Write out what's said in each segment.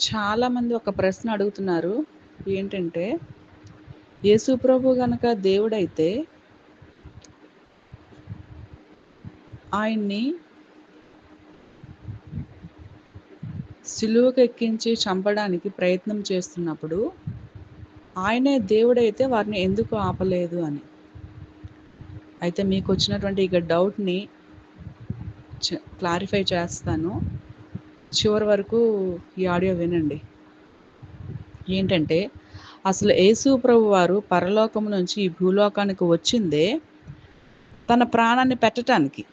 చాలామంది ఒక ప్రశ్న అడుగుతున్నారు. ఏంటంటే, యేసు ప్రభు గనక దేవుడైతే ఆయన్ని సిలువకెక్కించి చంపడానికి ప్రయత్నం చేస్తున్నప్పుడు, ఆయనే దేవుడైతే వారిని ఎందుకు ఆపలేదు అని. అయితే మీకొచ్చినటువంటి ఇక డౌట్‌ని క్లారిఫై చేస్తాను. చివరి వరకు ఈ ఆడియో వినండి. ఏంటంటే, అసలు యేసు ప్రభువారు పరలోకం నుంచి ఈ భూలోకానికి వచ్చిందే తన ప్రాణాన్ని పెట్టటానికి.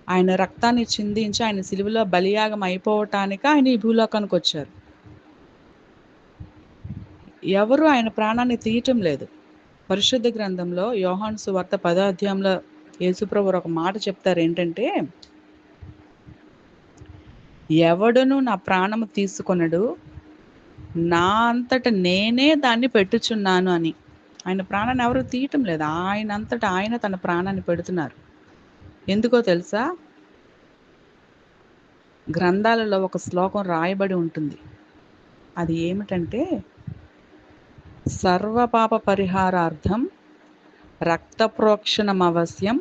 ఆయన రక్తాన్ని చిందించి ఆయన సిలువలో బలియాగం అయిపోవటానికి ఆయన ఈ భూలోకానికొచ్చారు. ఎవరు ఆయన ప్రాణాన్ని తీయటం లేదు. పరిశుద్ధ గ్రంథంలో యోహాను సువార్త 10వ అధ్యాయంలో యేసుప్రభువారు ఒక మాట చెప్తారు. ఏంటంటే, ఎవడును నా ప్రాణము తీసుకొనడు, నా అంతట నేనే దాన్ని పెట్టుచున్నాను అని. ఆయన ప్రాణాన్ని ఎవరు తీయటం లేదు. ఆయనంతట ఆయన తన ప్రాణాన్ని పెడుతున్నారు. ఎందుకో తెలుసా? గ్రంథాలలో ఒక శ్లోకం రాయబడి ఉంటుంది. అది ఏమిటంటే, సర్వపాప పరిహారార్థం రక్త ప్రోక్షణమవశ్యం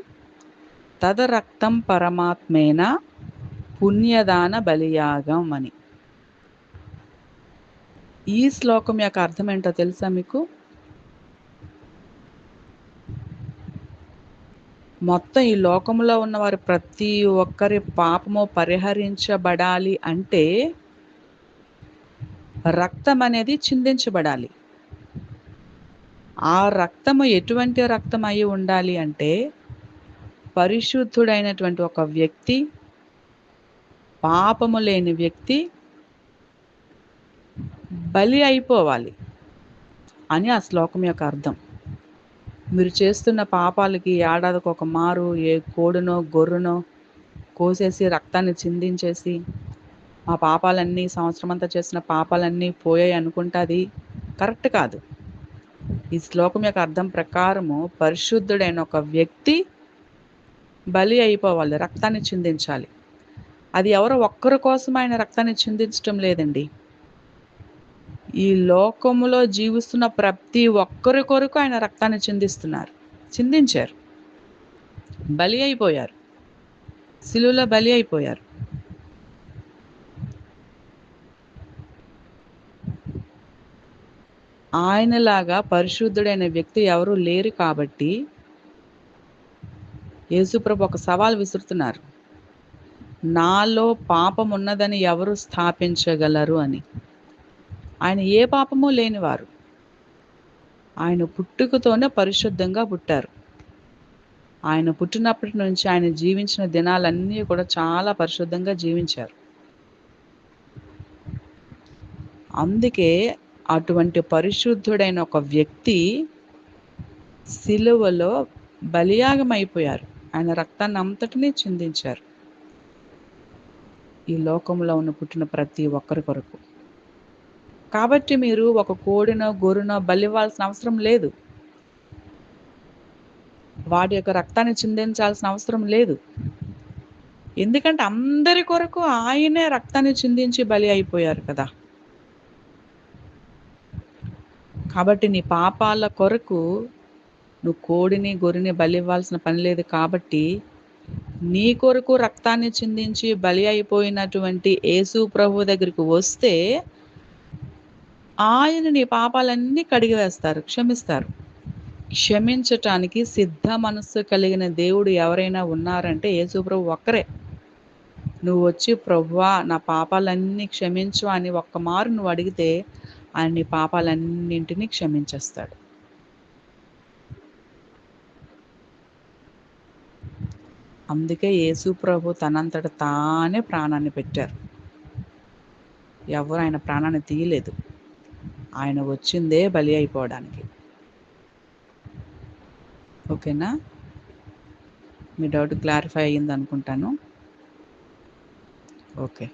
తదరక్తం పరమాత్మేన పుణ్యదాన బలియాగం అని. ఈ శ్లోకం యొక్క అర్థం ఏంటో తెలుసా మీకు? మొత్తం ఈ లోకంలో ఉన్నవారు ప్రతి ఒక్కరి పాపము పరిహరించబడాలి అంటే రక్తం అనేది చిందించబడాలి. ఆ రక్తము ఎటువంటి రక్తం అయి ఉండాలి అంటే, పరిశుద్ధుడైనటువంటి ఒక వ్యక్తి, పాపము లేని వ్యక్తి బలి అయిపోవాలి అని ఆ శ్లోకం యొక్క అర్థం. మీరు చేస్తున్న పాపాలకి ఏడాదికి ఒక మారు ఏ కోడునో గొర్రెనో కోసేసి రక్తాన్ని చిందించేసి మా పాపాలన్నీ సంవత్సరమంతా చేసిన పాపాలన్నీ పోయాయి అనుకుంటే అది కరెక్ట్ కాదు. ఈ శ్లోకం యొక్క అర్థం ప్రకారము పరిశుద్ధుడైన ఒక వ్యక్తి బలి అయిపోవాలి, రక్తాన్ని చిందించాలి. అది ఎవరో ఒక్కరి కోసం ఆయన రక్తాన్ని చిందించటం లేదండి. ఈ లోకములో జీవిస్తున్న ప్రతి ఒక్కరి కొరకు ఆయన రక్తాన్ని చిందించారు. బలి అయిపోయారు. సిలువలో బలి అయిపోయారు. ఆయనలాగా పరిశుద్ధుడైన వ్యక్తి ఎవరు లేరు కాబట్టి యేసుప్రభు ఒక సవాల్ విసురుతున్నారు. నాలో పాపం ఉన్నదని ఎవరు స్థాపించగలరు అని. ఆయన ఏ పాపము లేనివారు. ఆయన పుట్టుకతోనే పరిశుద్ధంగా పుట్టారు. ఆయన పుట్టినప్పటి నుంచి ఆయన జీవించిన దినాలన్నీ కూడా చాలా పరిశుద్ధంగా జీవించారు. అందుకే అటువంటి పరిశుద్ధుడైన ఒక వ్యక్తి సిలువలో బలియాగం అయిపోయారు. ఆయన రక్తాన్ని అంతటినీ చిందించారు. ఈ లోకంలో ఉన్న పుట్టిన ప్రతి ఒక్కరి కొరకు. కాబట్టి మీరు ఒక కోడినో గొర్రెనో బలి ఇవ్వాల్సిన అవసరం లేదు. వాటి యొక్క రక్తాన్ని చిందించాల్సిన అవసరం లేదు. ఎందుకంటే అందరి కొరకు ఆయనే రక్తాన్ని చిందించి బలి అయిపోయారు కదా. కాబట్టి నీ పాపాల కొరకు నువ్వు కోడిని గొర్రెని బలి ఇవ్వాల్సిన పని లేదు. కాబట్టి నీ కొరకు రక్తాన్ని చిందించి బలి అయిపోయినటువంటి యేసు ప్రభు దగ్గరికి వస్తే ఆయన నీ పాపాలన్నీ కడిగివేస్తారు, క్షమిస్తారు. క్షమించటానికి సిద్ధ మనస్సు కలిగిన దేవుడు ఎవరైనా ఉన్నారంటే యేసుప్రభు ఒక్కరే. నువ్వు వచ్చి ప్రభువా నా పాపాలన్నీ క్షమించు అని ఒక్క మారు నువ్వు అడిగితే ఆయన నీ పాపాలన్నింటినీ క్షమించేస్తాడు. అందుకే యేసుప్రభు తనంతట తానే ప్రాణాన్ని పెట్టారు. ఎవరు ఆయన ప్రాణాన్ని తీయలేదు. ఆయన వచ్చిందే బలి అయిపోవడానికి. ఓకేనా? మీ డౌట్ క్లారిఫై అయ్యింది అనుకుంటాను. ఓకే.